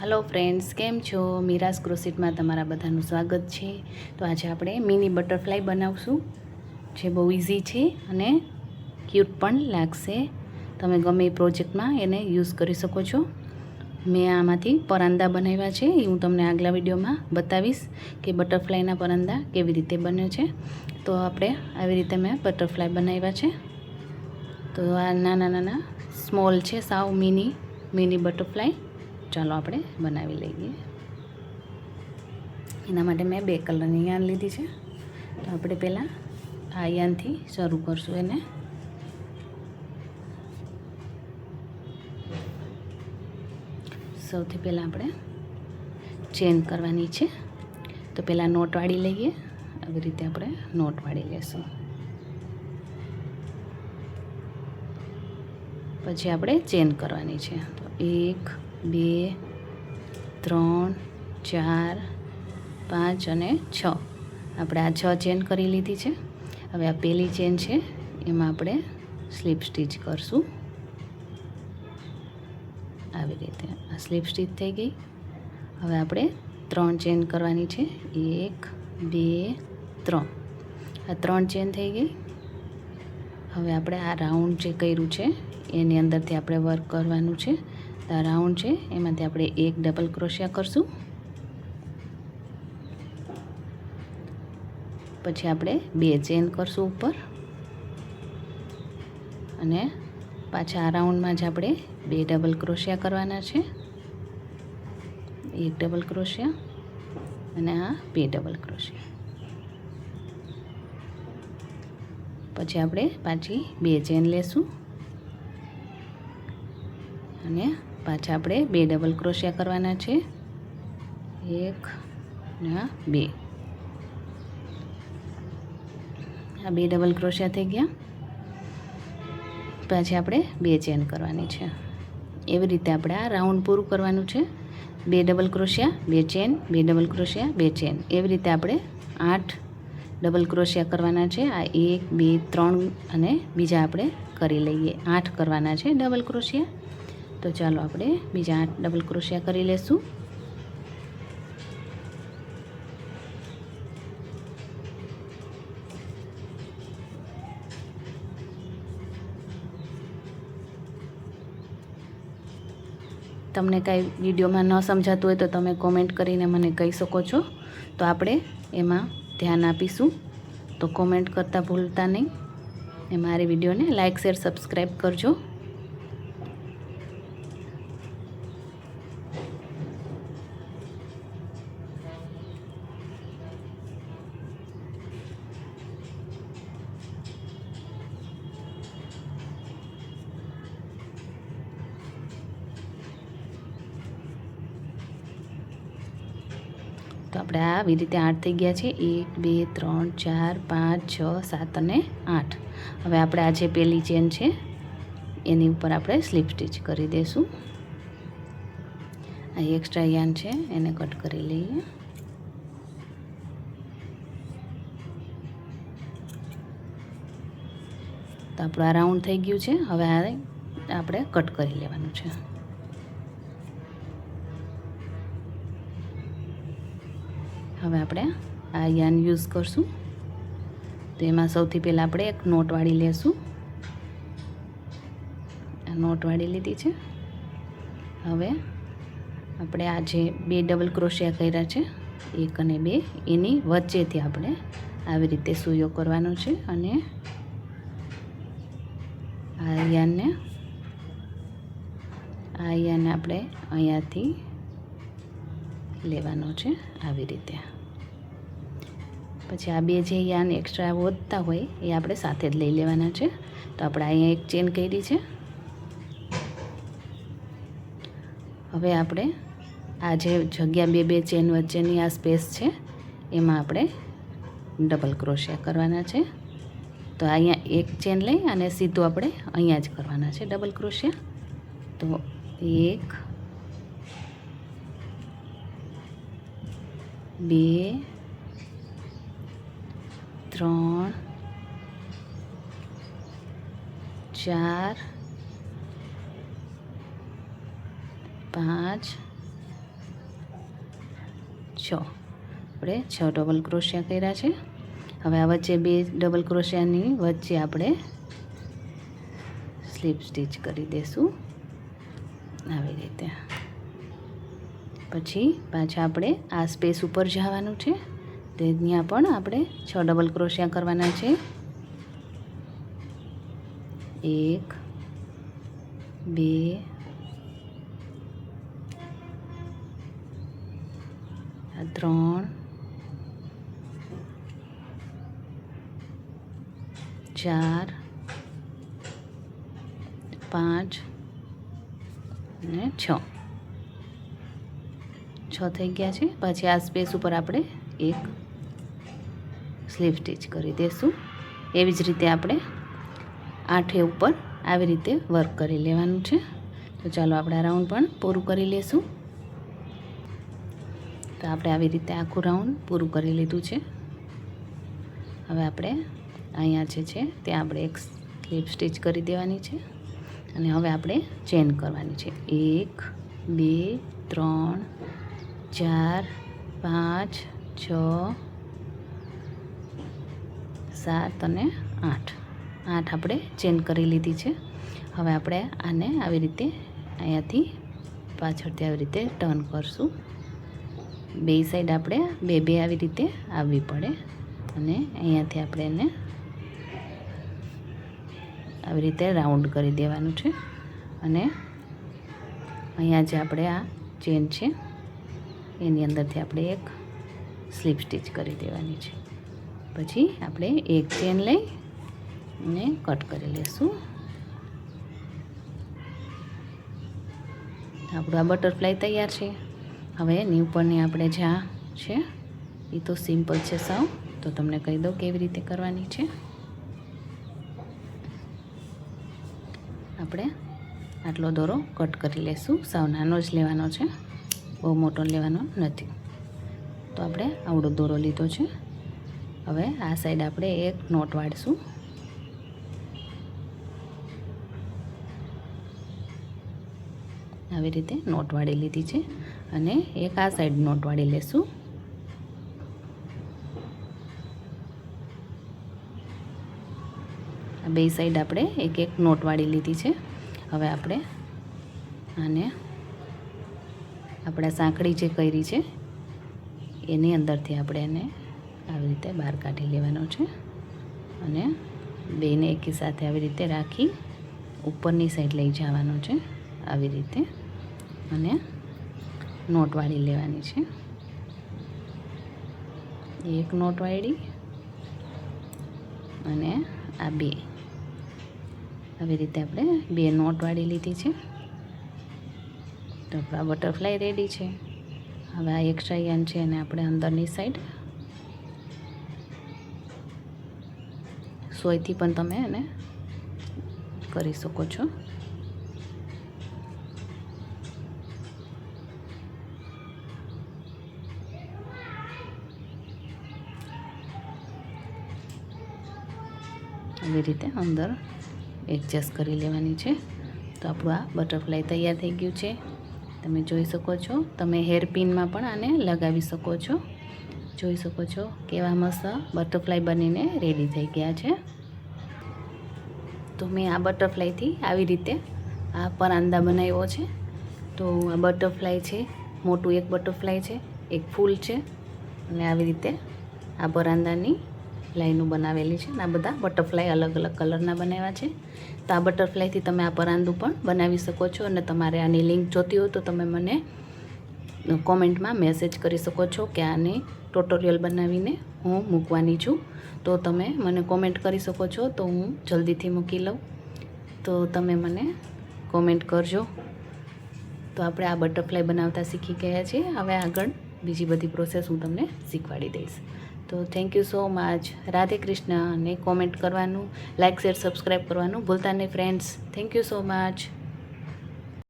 Hello friends, केम छो? मीरास क्रोसेटમાં તમારા બધાનું સ્વાગત છે। તો આજે આપણે મિની બટરફ્લાય બનાવશું, જે બહુ ઇઝી છે અને ક્યુટ પણ લાગશે। તમે ગમે એ પ્રોજેક્ટમાં એને યુઝ કરી શકો છો। મેં આમાંથી પરાંદા બનાવ્યા છે, એ હું તમને આગલા વિડીયોમાં બતાવીશ કે બટરફ્લાયના પરાંદા કેવી રીતે બને છે। તો આપણે આવી રીતે મેં બટરફ્લાય બનાવ્યા છે। તો આ નાના નાના સ્મોલ છે, સાવ મિની બટરફ્લાય। ચાલો આપણે બનાવી લઈએ। એના માટે મેં 2 કલરની યાન લીધી છે। તો આપણે પહેલાં આ યાનથી શરૂ કરશું। એને સૌથી પહેલાં આપણે ચેન કરવાની છે। તો પહેલાં નોટ વાળી લઈએ। આવી રીતે આપણે નોટ વાળી લેશું। પછી આપણે ચેન કરવાની છે। તો 1 2 3 4 5 અને 6 આપણે આ 6 ચેન કરી લીધી છે। હવે આ પહેલી ચેન છે, એમાં આપણે સ્લીપ સ્ટીચ કરશું। આવી રીતે આ સ્લીપ સ્ટીચ થઈ ગઈ। હવે આપણે 3 ચેન કરવાની છે। 1 2 3 આ 3 ચેન થઈ ગઈ। હવે આપણે આ રાઉન્ડ જે કર્યું છે એની અંદરથી આપણે વર્ક કરવાનું છે। આ રાઉન્ડ છે એમાંથી આપણે 1 ડબલ ક્રોશિયા કરશું। પછી આપણે 2 ચેન કરશું ઉપર, અને પાછા આ રાઉન્ડમાં જ આપણે 2 ડબલ ક્રોશિયા કરવાના છે। 1 ડબલ ક્રોશિયા અને આ 2 ડબલ ક્રોશિયા। પછી આપણે પાછી 2 ચેન લેશું અને પાછા આપણે 2 ડબલ ક્રોશિયા કરવાના છે। 1 અને આ 2 ડબલ ક્રોશિયા થઈ ગયા। પછી આપણે 2 ચેન કરવાની છે। એવી રીતે આપણે આ રાઉન્ડ પૂરું કરવાનું છે। 2 ડબલ ક્રોશિયા, 2 ચેન, 2 ડબલ ક્રોશિયા, 2 ચેન, એવી રીતે આપણે 8 ડબલ ક્રોશિયા કરવાના છે। આ 1 2 3 અને બીજા આપણે કરી લઈએ। 8 કરવાના છે ડબલ ક્રોશિયા। તો ચાલો આપણે બીજા 8 ડબલ ક્રોશિયા કરી લેશું। તમને કાંઈ વિડીયોમાં ન સમજાતું હોય તો તમે કોમેન્ટ કરીને મને કહી શકો છો। તો આપણે એમાં ધ્યાન આપીશું। તો કોમેન્ટ કરતાં ભૂલતા નહીં। એ મારી વિડીયોને લાઇક શેર સબસ્ક્રાઈબ કરજો। તો આપણે આવી રીતે 8 થઈ ગયા છે। 1 2 3 4 5 6 7 અને 8। હવે આપણે આ જે પહેલી ચેન છે એની ઉપર આપણે સ્લીપ સ્ટીચ કરી દઈશું। આ એક્સ્ટ્રા યાન છે એને કટ કરી લઈએ। તો આપણું આ રાઉન્ડ થઈ ગયું છે। હવે આ આપણે કટ કરી લેવાનું છે। હવે આપણે આ યાન યુઝ કરશું। તો એમાં સૌથી પહેલાં આપણે એક નોટ વાળી લેશું। આ નોટ વાળી લીધી છે। હવે આપણે આ જે 2 ડબલ ક્રોશિયા કર્યા છે 1 અને 2, એની વચ્ચેથી આપણે આવી રીતે સૂયો કરવાનો છે, અને આ યાનને આપણે અહીંયાથી લેવાનો છે આવી રીતે। પછી આ 2 જે યાન એક્સ્ટ્રા વધતા હોય એ આપણે સાથે જ લઈ લેવાના છે। તો આપણે અહીંયા એક ચેન કરી છે। હવે આપણે આ જે જગ્યા 2 ચેન વચ્ચેની આ સ્પેસ છે એમાં આપણે ડબલ ક્રોશિયા કરવાના છે। તો અહીંયા એક ચેન લઈ અને સીધું આપણે અહીંયા જ કરવાના છે ડબલ ક્રોશિયા। તો 1 2 3 4 5 6 આપણે 6 ડબલ ક્રોશિયા કર્યા છે. હવે આ વચ્ચે 2 ડબલ ક્રોશિયાની વચ્ચે આપણે સ્લીપ સ્ટીચ કરી દઈશું આવી રીતે. પછી પાછા આપણે આ સ્પેસ ઉપર જવાનું છે, ત્યાં પણ આપણે 6 ડબલ ક્રોશિયા કરવાના છે. 1 2 3 4 5 અને 6 થઈ ગયા છે. પછી આ સ્પેસ ઉપર આપણે એક સ્લીપ સ્ટીચ કરી દઈશું. એવી જ રીતે આપણે 8 ઉપર આવી રીતે વર્ક કરી લેવાનું છે. તો ચાલો આપણે આ રાઉન્ડ પણ પૂરું કરી લઈશું. તો આપણે આવી રીતે આખું રાઉન્ડ પૂરું કરી લીધું છે. હવે આપણે અહીંયા છે ત્યાં આપણે એક સ્લીપ સ્ટીચ કરી દેવાની છે અને હવે આપણે ચેન કરવાની છે. 1 2 3 4 5 6 7 અને 8 આપણે ચેન કરી લીધી છે. હવે આપણે આને આવી રીતે અહીંયાથી પાછળથી આવી રીતે ટર્ન કરશું. બે સાઈડ આપણે બે આવી રીતે આવવી પડે અને અહીંયાથી આપણે એને આવી રીતે રાઉન્ડ કરી દેવાનું છે અને અહીંયા જે આપણે આ ચેન છે એની અંદરથી આપણે એક સ્લીપ સ્ટીચ કરી દેવાની છે. પછી આપણે એક ચેન લઈ અને કટ કરી લઈશું. આપણું આ બટરફ્લાય તૈયાર છે. હવે એની ઉપરની આપણે જ્યાં છે એ તો સિમ્પલ છે સાવ, તો તમને કહી દઉં કેવી રીતે કરવાની છે. આપણે આટલો દોરો કટ કરી લઈશું. સાવ નાનો જ લેવાનો છે, બહુ મોટો લેવાનો નથી. તો આપણે આવડો દોરો લીધો છે. હવે આ સાઈડ આપણે એક નોટ વાળીશું. આવી રીતે નોટ વાળી લીધી છે અને એક આ સાઈડ નોટ વાળી લેશું. આ બે સાઈડ આપણે એક એક નોટ વાળી લીધી છે. હવે આપણે આને આપણા સાંકળી જે કરી છે એની અંદરથી આપણે એને આવી રીતે બહાર કાઢી લેવાનો છે અને બેને એકી સાથે આવી રીતે રાખી ઉપરની સાઈડ લઈ જવાનો છે આવી રીતે અને નોટ વાળી લેવાની છે. એક નોટ વાળી અને આ બે આવી રીતે આપણે બે નોટ વાળી લીધી છે. તો આપણા બટરફ્લાય રેડી છે. હવે આ એક્સ્ટ્રા યાર્ન છે અને આપણે અંદરની સાઈડ સોયથી પણ તમે એને કરી શકો છો. આવી રીતે અંદર એડજસ્ટ કરી લેવાની છે. તો આપણું આ બટરફ્લાય તૈયાર થઈ ગયું છે. તમે જોઈ શકો છો. તમે હેર પિનમાં પણ આને લગાવી શકો છો. જોઈ શકો છો કેવા મસ્ત બટરફ્લાય બનીને રેડી થઈ ગયા છે. તો મેં આ બટરફ્લાયથી આવી રીતે આ પરાંદા બનાવ્યો છે. તો આ બટરફ્લાય છે, મોટું એક બટરફ્લાય છે, એક ફૂલ છે અને આવી રીતે આ પરાંદાની લાઈનો બનાવેલી છે. આ બધા બટરફ્લાય અલગ અલગ કલરના બનાવ્યા છે. તો આ બટરફ્લાયથી તમે આ પરાંદું પણ બનાવી શકો છો અને તમારે આની લિંક જોતી હોય તો તમે મને કોમેન્ટમાં મેસેજ કરી શકો છો કે આની ટ્યુટોરિયલ બનાવીને હું મૂકવાની છું. તો તમે મને કોમેન્ટ કરી શકો છો તો હું જલ્દીથી મૂકી લઉં. તો તમે મને કોમેન્ટ કરજો. તો આપણે આ બટરફ્લાય બનાવતા શીખી ગયા છીએ. હવે આગળ બીજી બધી પ્રોસેસ હું તમને શીખવાડી દઈશ. તો thank you so much. Radhe Krishna. અને કોમેન્ટ કરવાનું, લાઇક શેર સબસ્ક્રાઈબ કરવાનું ભૂલતા નહીં friends. Thank you so much.